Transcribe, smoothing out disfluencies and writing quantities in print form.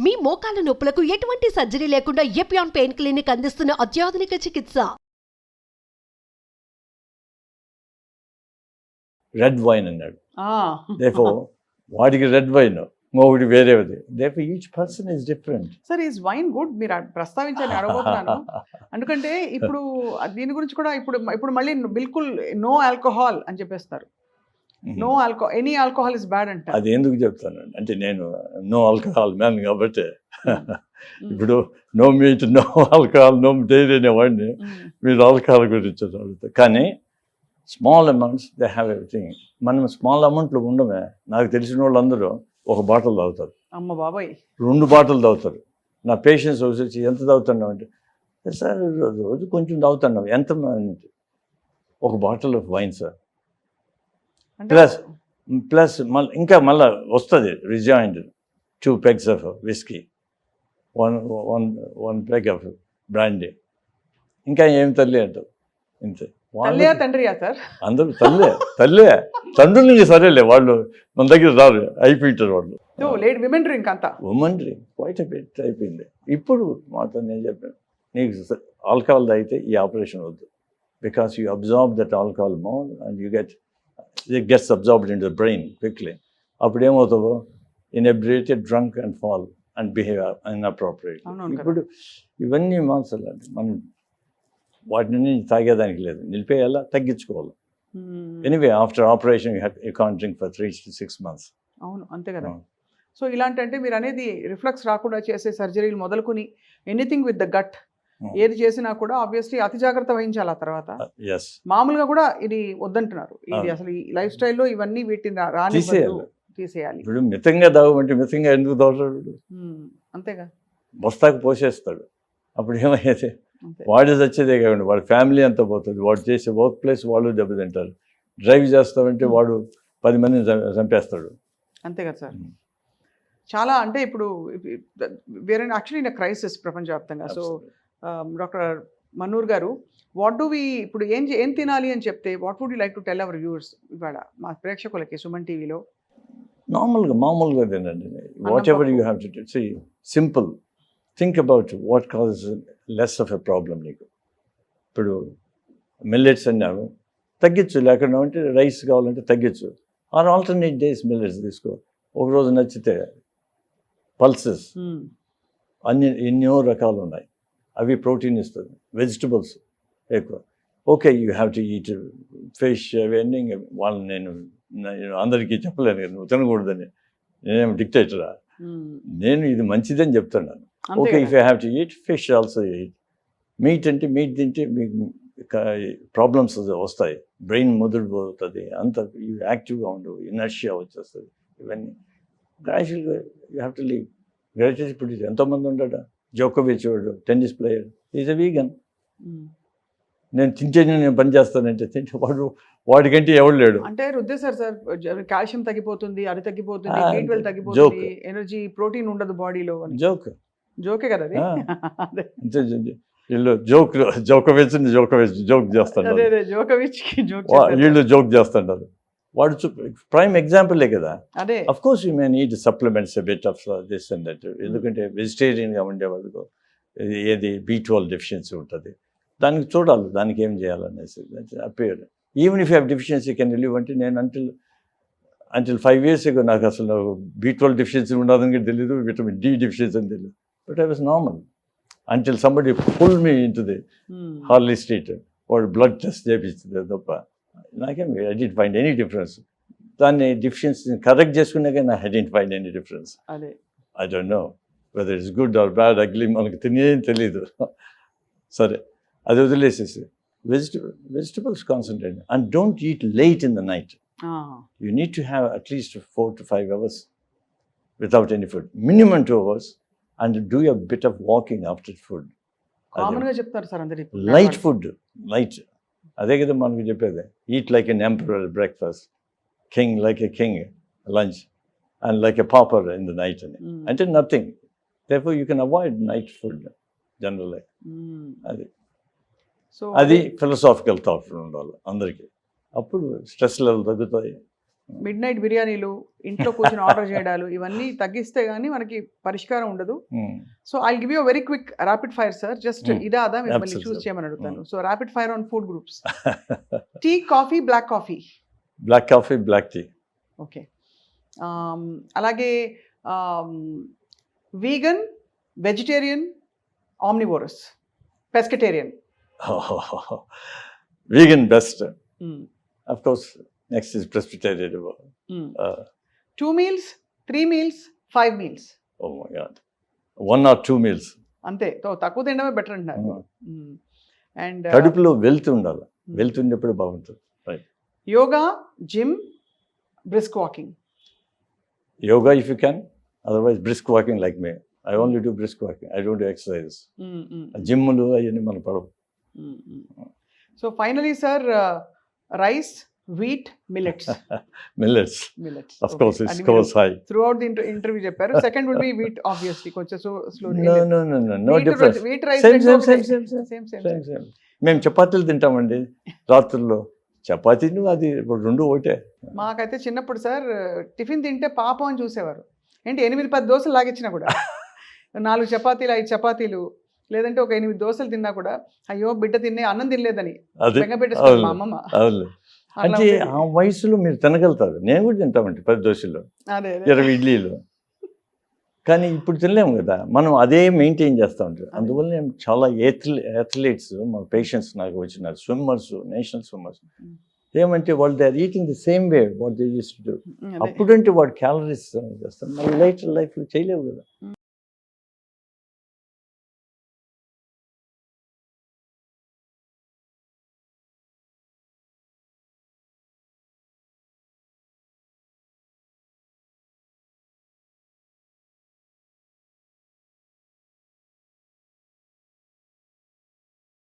మీ మోకాల నొప్పులకు ఎటువంటి సర్జరీ లేకుండా ఎపియాన్ పెయిన్ క్లినిక్ అందిస్తున్న అత్యాధునిక చికిత్స. రెడ్ వైన్ అన్నాడు. వాడికి రెడ్ వైన్, ఇంకొకటి వేరేది. There each person is different. Sir is wine good? మీరు ప్రస్తావించాలని అడగబోతున్నాను. ఎందుకంటే ఇప్పుడు దీని గురించి కూడా ఇప్పుడు మళ్ళీ బిల్కుల్ నో ఆల్కహాల్ అని చెప్పేస్తారు. No alcohol, any alcohol is bad అంట. అది ఎందుకు చెప్తాను అంటే, నేను నో ఆల్కహాల్ మ్యాన్ కాబట్టి ఇప్పుడు no meat, no alcohol, no dairy అనేవాడిని మీరు ఆల్కహాల్ గురించి అడుగుతారు. కానీ small amounts they have everything. మనం స్మాల్ అమౌంట్లో ఉండమే. నాకు తెలిసిన వాళ్ళందరూ ఒక బాటిల్ తాగుతారు, అమ్మ బాబాయ్ 2 బాటిల్ తాగుతారు. నా పేషెంట్స్ వచ్చి ఎంత తాగుతున్నావు అంటే, సార్ రోజు కొంచెం తాగుతున్నావు. ఎంత? ఒక bottle of wine sir. Plus ఇంకా మళ్ళీ వస్తుంది రిజాయింట్ 2 pegs of whisky, one peg of brandy. ఇంకా ఏం తల్లి అంటారు. ఇంతే. తండ్రియా సార్? అందరూ తల్లే. తండ్రులు ఇంకా సరేలే, వాళ్ళు మన దగ్గర రారు, అయిపోయింటారు వాళ్ళు. విమెన్ డ్రింక్ అంతా, ఉమెన్ డ్రింక్ క్వైట్ అయిపోయింది. ఇప్పుడు మాతో నేను చెప్పాను, నీకు ఆల్కహాల్ తాగితే ఈ ఆపరేషన్ వద్దు. Because you absorb that alcohol more and you it gets absorbed into the brain quickly. అప్పుడు ఏమవుతావో, inebriated, drunk and fall and behave inappropriately. ఇప్పుడు ఇవన్నీ మనసులు అంటే మనం వాటిని తాగేదానికి లేదు, నిలిపేయాలా, తగ్గించుకోవాలి. Anyway after operation you can't drink for 3 to 6 months. అవును, అంతే కదా. సో ఇలాంటి అంటే మీరు అనేది రిఫ్లక్స్ రాకుండా చేసే సర్జరీలు మొదలుకొని ఎనీథింగ్ విత్ ద గట్ ఏది చేసినా కూడా ఆబ్వియస్లీ అతి జాగ్రత్త వహించాలి. ఆ తర్వాత మామూలుగా కూడా ఇది వద్దంటున్నారు. ఇది అసలు ఈ లైఫ్ స్టైల్లో ఇవన్నీ వీటిని తీసేయాలి. ఇప్పుడు మితంగా తాగమంటే మితంగా ఎందుకు తాగుతాడు? అంతేగా, బస్తాకు పోసేస్తాడు. అప్పుడు ఏమయ్యేది, వాడు వచ్చేదే కాకుండా వాడి ఫ్యామిలీ అంతా పోతుంది. వాడు చేసే వర్క్ ప్లేస్ వాళ్ళు దెబ్బతింటారు. డ్రైవ్ చేస్తామంటే వాడు 10 మందిని చంపేస్తాడు. అంతే కదా సార్. చాలా అంటే ఇప్పుడు వేరే యాక్చువల్లీ ఇన్ క్రైసిస్ ప్రపంచవ్యాప్తంగా. సో డాక్టర్ మన్నూర్ గారు, వాట్ డూ వి ఇప్పుడు ఏం తినాలి అని చెప్తే what would you like to tell our viewers ఇవాళ మా ప్రేక్షకులకి సుమన్ టీవీలో? మామూలుగా తినండి. Whatever you have to do, see simple. Think about what causes less of a problem. నీకు ఇప్పుడు మిల్లెట్స్ అన్నావు, తగ్గించు. లేకుండా అంటే రైస్ కావాలంటే తగ్గించు. ఆర్ ఆల్టర్నేట్ డేస్ మిల్లెట్స్ తీసుకో. ఒకరోజు నచ్చితే పల్సెస్ ఎన్నో రకాలు ఉన్నాయి, అవి ప్రోటీన్ ఇస్తుంది. వెజిటబుల్స్ ఎక్కువ. Okay, you have to eat fish అవన్నీ. వాళ్ళని నేను అందరికీ చెప్పలేను కదా నువ్వు తినకూడదని. నేనేం డిక్టేటరా? నేను ఇది మంచిదని చెప్తున్నాను. Okay, if you have to eat fish also eat. Meet అంటే మీట్ తింటే మీకు ప్రాబ్లమ్స్ వస్తాయి, బ్రెయిన్ ముదిరిపోతుంది, అంత యాక్టివ్గా ఉండవు, ఇనర్షియా వచ్చేస్తుంది. ఇవన్నీ గ్రాడ్యువల్గా you have to leave. Gradual ఇప్పుడు ఎంతోమంది ఉంటాడా, జోకోవిచ్ వాడు tennis player, is a vegan. నేను నేను పని చేస్తానంటే తింటే వాడికంటే ఎవడు లేడు. అంటే రుద్దేశారు సార్, కాల్షియం తగ్గిపోతుంది, అది తగ్గిపోతుంది, B12 తగ్గిపోతుంది, ఎనర్జీ ప్రోటీన్ ఉండదు బాడీలో. జోకే కదా అది. వీళ్ళు జోకోవిచ్ జోక్ చేస్తున్నారు, వీళ్ళు జోక్ చేస్తున్నారు. వాడు ప్రైమ్ ఎగ్జాంపులే కదా. Of course you may need supplements bit of this and that. ఎందుకంటే వెజిటేరియన్గా ఉండే వాళ్ళకు ఏది B12 డెఫిషియన్సీ ఉంటుంది, దానికి చూడాలి దానికి ఏం చేయాలనేసి appear. Even if you have deficiency can relieve అంటే, నేను అంటిల్ 5 years ago నాకు అసలు B12 డెఫిషియన్సీ ఉండదని తెలియదు, విటమిన్ D డెఫిషియన్సీ అని తెలియదు. But I was normal until somebody pull me in to the Harley Street. వాడు బ్లడ్ టెస్ట్ చేయించింది తప్ప నాకేం I don't find any difference. దాన్ని డెఫిషియన్సీని కరెక్ట్ చేసుకున్నాక I don't find any difference. I don't know whether it's good or bad, ugly, మనకు తెలియదు. సరే, అది వదిలేసేసి vegetables concentrate and don't eat late in the night. You need to have at least 4 to 5 hours without any food, minimum 2 hours, and do a bit of walking after food. చెప్తారు sir light food, light. అదే కదా మనకు చెప్పేది, eat like an emperor breakfast, king like a king lunch, and like a pauper in the night అని. అంటే nothing. therefore you can avoid night food generally. అది philosophical thought ఉండాలి అందరికీ. అప్పుడు స్ట్రెస్ లెవెల్ తగ్గుతాయి, మిడ్ నైట్ బిర్యానీలు, ఇంట్లో కూర్చొని ఆర్డర్ చేయడాలు, ఇవన్నీ తగ్గిస్తే గానీ మనకి పరిష్కారం ఉండదు. So I give you very quick rapid fire sir. Just ఇదా అదా మిమ్మల్ని Absolutely. చూస్ చేయమని అడుగుతాను. So rapid fire on food groups. Tea, coffee, black coffee. Black coffee, black tea. Okay. అలాగే vegan, vegetarian, omnivorous, pescatarian. Vegan best. Of course, next is Presbyterian. 2 meals, 3 meals, 5 meals. Oh my God. 1 or 2 meals. అంతే. తక్కువ తినడమే better అంటున్నారు. And కడుపులో wealth ఉండాలి. Wealth ఉన్నప్పుడు బాగుంటుంది. Yoga, gym, brisk walking. Yoga if you can. Otherwise, brisk walking like me. I only do brisk walking. I don't do exercise. జిమ్లు అవన్నీ మన పడవు. So finally sir, rice, wheat, millets. Millets. Millets. Of course, it scores high. Throughout the interview చెప్పారు. Second would be wheat obviously. కొంచెం slow. No difference. Wheat rice Same. మేము చపాతీలు తింటామండి రాత్రుల్లో. చపాతీను అది రెండు ఒకటే. మాకైతే చిన్నప్పుడు సార్ టిఫిన్ తింటే పాపం అని చూసేవారు. ఏంటి 8-10 దోశలు లాగిచ్చినా కూడా 4 చపాతీలు 5 చపాతీలు లేదంటే ఒక 8 దోశలు తిన్నా కూడా అయ్యో బిడ్డ తిన్నే అన్నం తినలేదని అది బెంగ పెట్టేస్తారు మా అమ్మమ్మ. అవును. అట్లా అంటే ఉండేది. ఆ వయసులో మీరు తినగలుగుతారు. నేను కూడా తింటామండి 10 దోశలు, అదే 20 ఇడ్లీలు. కానీ ఇప్పుడు తినలేము కదా. మనం అదే మెయింటైన్ చేస్తూ ఉంటాం. అందువల్ల నేను చాలా అథ్లీట్స్ మా పేషెంట్స్ నాకు వచ్చినారు, స్విమ్మర్స్, నేషనల్ స్విమ్మర్స్. ఏమంటే వాళ్ళు they are eating the same way what they use to do. అదే. అప్పుడంటే వాడు క్యాలరీస్ చేస్తాను. మళ్ళీ లైఫ్ చేయలేవు కదా.